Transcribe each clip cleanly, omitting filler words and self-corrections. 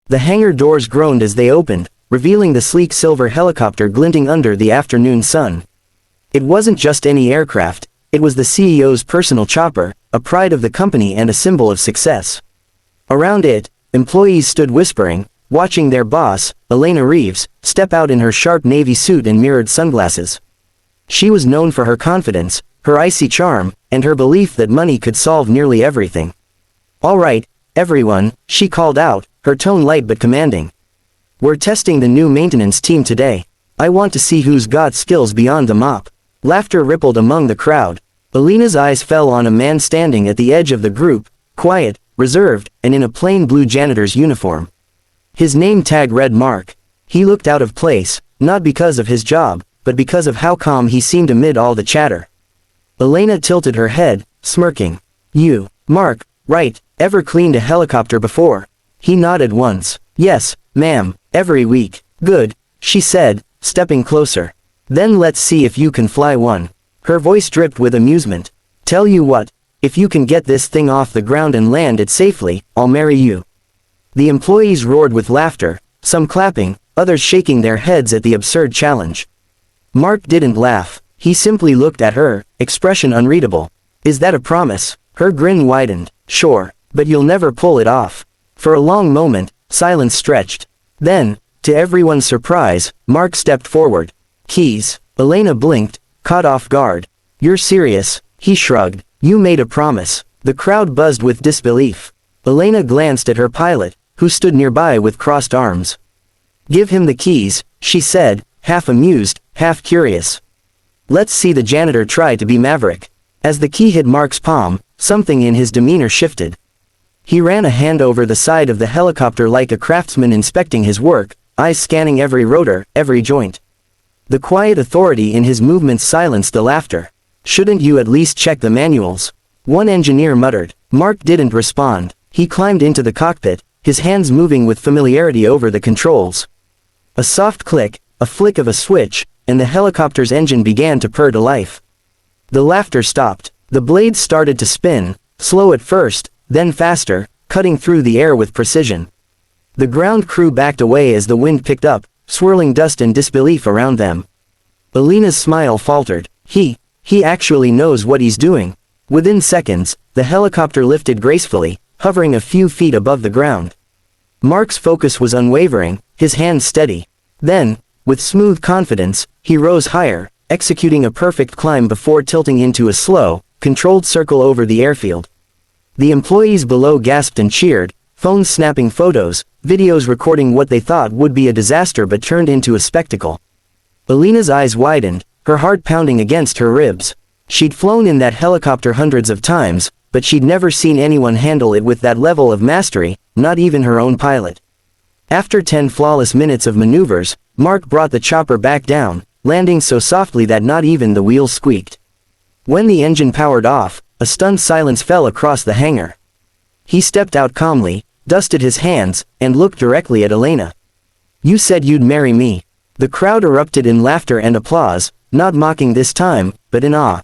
The hangar doors groaned as they opened, revealing the sleek silver helicopter glinting under the afternoon sun. It wasn't just any aircraft, it was the CEO's personal chopper, a pride of the company and a symbol of success. Around it, employees stood whispering, watching their boss, Elena Reeves, step out in her sharp navy suit and mirrored sunglasses. She was known for her confidence, her icy charm, and her belief that money could solve nearly everything. "All right, everyone," she called out, her tone light but commanding. "We're testing the new maintenance team today. I want to see who's got skills beyond the mop." Laughter rippled among the crowd. Elena's eyes fell on a man standing at the edge of the group, quiet, reserved, and in a plain blue janitor's uniform. His name tag read Mark. He looked out of place, not because of his job, but because of how calm he seemed amid all the chatter. Elena tilted her head, smirking. "You, Mark, right, ever cleaned a helicopter before?" He nodded once. "Yes, ma'am, every week." "Good," she said, stepping closer. "Then let's see if you can fly one." Her voice dripped with amusement. "Tell you what, if you can get this thing off the ground and land it safely, I'll marry you." The employees roared with laughter, some clapping, others shaking their heads at the absurd challenge. Mark didn't laugh. He simply looked at her, expression unreadable. "Is that a promise?" Her grin widened. "Sure, but you'll never pull it off." For a long moment, silence stretched. Then, to everyone's surprise, Mark stepped forward. "Keys." Elena blinked, caught off guard. "You're serious?" He shrugged. "You made a promise." The crowd buzzed with disbelief. Elena glanced at her pilot, who stood nearby with crossed arms. "Give him the keys," she said, half amused, half curious. "Let's see the janitor try to be maverick." As the key hit Mark's palm, something in his demeanor shifted. He ran a hand over the side of the helicopter like a craftsman inspecting his work, eyes scanning every rotor, every joint. The quiet authority in his movements silenced the laughter. "Shouldn't you at least check the manuals?" one engineer muttered. Mark didn't respond. He climbed into the cockpit, his hands moving with familiarity over the controls. A soft click, a flick of a switch, and the helicopter's engine began to purr to life. The laughter stopped. The blades started to spin, slow at first, then faster, cutting through the air with precision. The ground crew backed away as the wind picked up, swirling dust and disbelief around them. Elena's smile faltered. He actually knows what he's doing." Within seconds, the helicopter lifted gracefully, hovering a few feet above the ground. Mark's focus was unwavering, his hands steady. Then, with smooth confidence, he rose higher, executing a perfect climb before tilting into a slow, controlled circle over the airfield. The employees below gasped and cheered, phones snapping photos, videos recording what they thought would be a disaster but turned into a spectacle. Elena's eyes widened, her heart pounding against her ribs. She'd flown in that helicopter hundreds of times, but she'd never seen anyone handle it with that level of mastery, not even her own pilot. After 10 flawless minutes of maneuvers, Mark brought the chopper back down, landing so softly that not even the wheels squeaked. When the engine powered off, a stunned silence fell across the hangar. He stepped out calmly, dusted his hands, and looked directly at Elena. "You said you'd marry me." The crowd erupted in laughter and applause, not mocking this time, but in awe.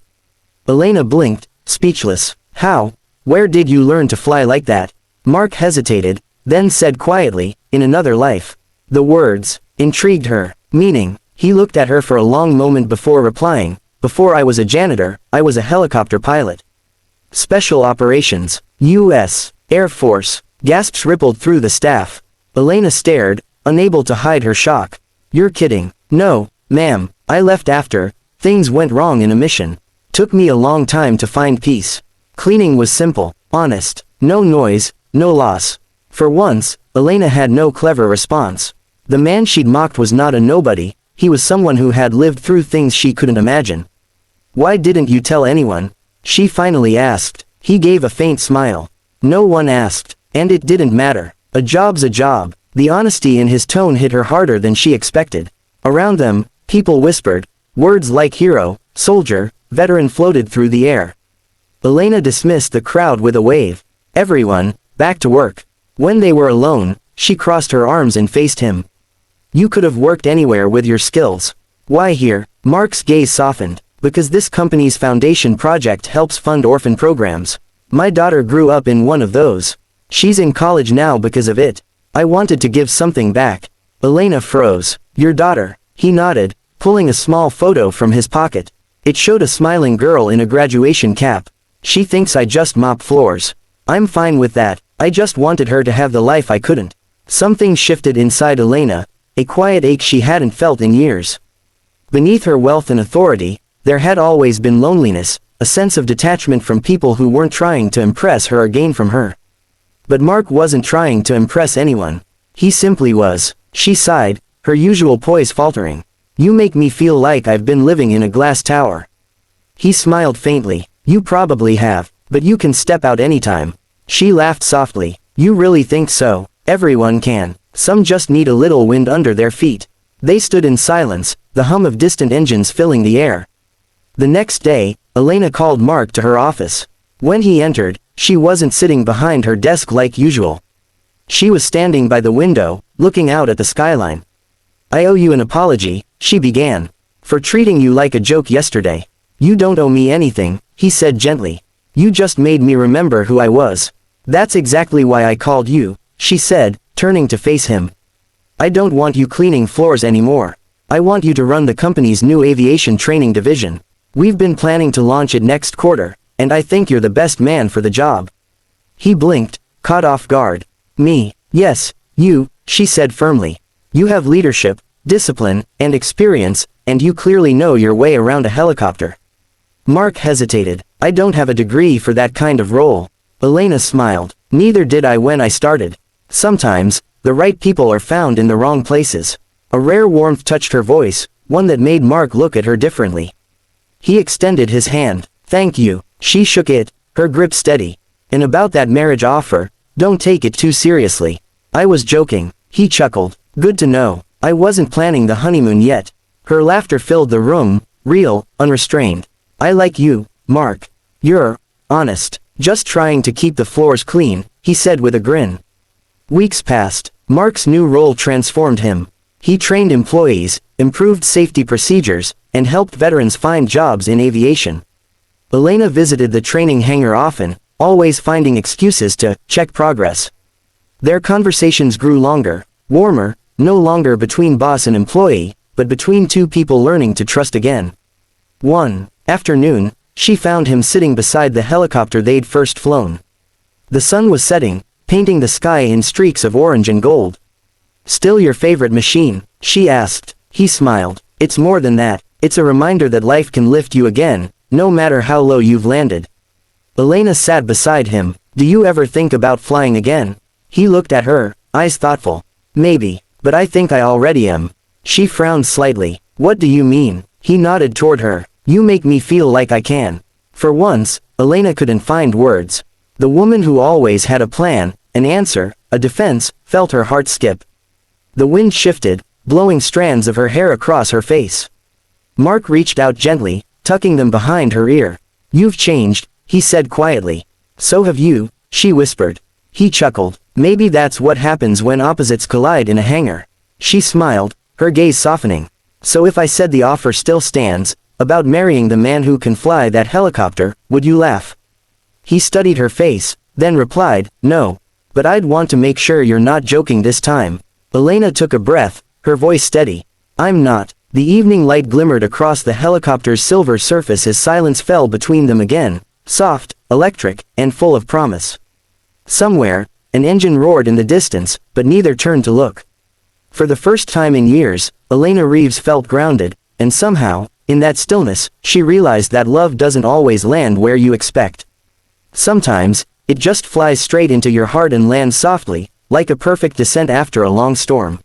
Elena blinked, speechless. "How? Where did you learn to fly like that?" Mark hesitated, then said quietly, "In another life." The words intrigued her. Meaning, he looked at her for a long moment before replying, "Before I was a janitor, I was a helicopter pilot. Special Operations, U.S. Air Force." Gasps rippled through the staff. Elena stared, unable to hide her shock. "You're kidding." "No, ma'am, I left after things went wrong in a mission. Took me a long time to find peace. Cleaning was simple, honest, no noise, no loss." For once, Elena had no clever response. The man she'd mocked was not a nobody, he was someone who had lived through things she couldn't imagine. "Why didn't you tell anyone?" she finally asked. He gave a faint smile. "No one asked, and it didn't matter. A job's a job." The honesty in his tone hit her harder than she expected. Around them, people whispered. Words like hero, soldier, veteran floated through the air. Elena dismissed the crowd with a wave. "Everyone, back to work." When they were alone, she crossed her arms and faced him. "You could have worked anywhere with your skills. Why here?" Mark's gaze softened. "Because this company's foundation project helps fund orphan programs. My daughter grew up in one of those. She's in college now because of it." I wanted to give something back. Elena froze. Your daughter. He nodded, pulling a small photo from his pocket. It showed a smiling girl in a graduation cap. She thinks I just mop floors. I'm fine with that. I just wanted her to have the life I couldn't. Something shifted inside Elena, a quiet ache she hadn't felt in years. Beneath her wealth and authority, there had always been loneliness, a sense of detachment from people who weren't trying to impress her or gain from her. But Mark wasn't trying to impress anyone. He simply was. She sighed, her usual poise faltering. You make me feel like I've been living in a glass tower. He smiled faintly. You probably have, but you can step out anytime. She laughed softly. You really think so? Everyone can. Some just need a little wind under their feet. They stood in silence, the hum of distant engines filling the air. The next day, Elena called Mark to her office. When he entered, she wasn't sitting behind her desk like usual. She was standing by the window, looking out at the skyline. I owe you an apology, she began, for treating you like a joke yesterday. You don't owe me anything, he said gently. You just made me remember who I was. That's exactly why I called you, she said, turning to face him. I don't want you cleaning floors anymore. I want you to run the company's new aviation training division. We've been planning to launch it next quarter, and I think you're the best man for the job. He blinked, caught off guard. Me? Yes, you, she said firmly. You have leadership, discipline, and experience, and you clearly know your way around a helicopter. Mark hesitated. I don't have a degree for that kind of role. Elena smiled. Neither did I when I started. Sometimes, the right people are found in the wrong places. A rare warmth touched her voice, one that made Mark look at her differently. He extended his hand. Thank you. She shook it, her grip steady. And about that marriage offer, don't take it too seriously. I was joking. He chuckled. Good to know. I wasn't planning the honeymoon yet. Her laughter filled the room, real, unrestrained. I like you, Mark. You're honest. Just trying to keep the floors clean, he said with a grin. Weeks passed. Mark's new role transformed him. He trained employees, improved safety procedures, and helped veterans find jobs in aviation. Elena visited the training hangar often, always finding excuses to check progress. Their conversations grew longer, warmer, no longer between boss and employee, but between two people learning to trust again. One afternoon, she found him sitting beside the helicopter they'd first flown. The sun was setting, painting the sky in streaks of orange and gold. Still your favorite machine? She asked. He smiled. It's more than that. It's a reminder that life can lift you again, no matter how low you've landed. Elena sat beside him. Do you ever think about flying again? He looked at her, eyes thoughtful. Maybe, but I think I already am. She frowned slightly. What do you mean? He nodded toward her. You make me feel like I can. For once, Elena couldn't find words. The woman who always had a plan, an answer, a defense, felt her heart skip. The wind shifted, blowing strands of her hair across her face. Mark reached out gently, tucking them behind her ear. You've changed, he said quietly. So have you, she whispered. He chuckled. Maybe that's what happens when opposites collide in a hangar. She smiled, her gaze softening. So if I said the offer still stands, about marrying the man who can fly that helicopter, would you laugh? He studied her face, then replied, no. But I'd want to make sure you're not joking this time. Elena took a breath, her voice steady. I'm not. The evening light glimmered across the helicopter's silver surface as silence fell between them again, soft, electric, and full of promise. Somewhere, an engine roared in the distance, but neither turned to look. For the first time in years, Elena Reeves felt grounded, and somehow, in that stillness, she realized that love doesn't always land where you expect. Sometimes, it just flies straight into your heart and lands softly, like a perfect descent after a long storm.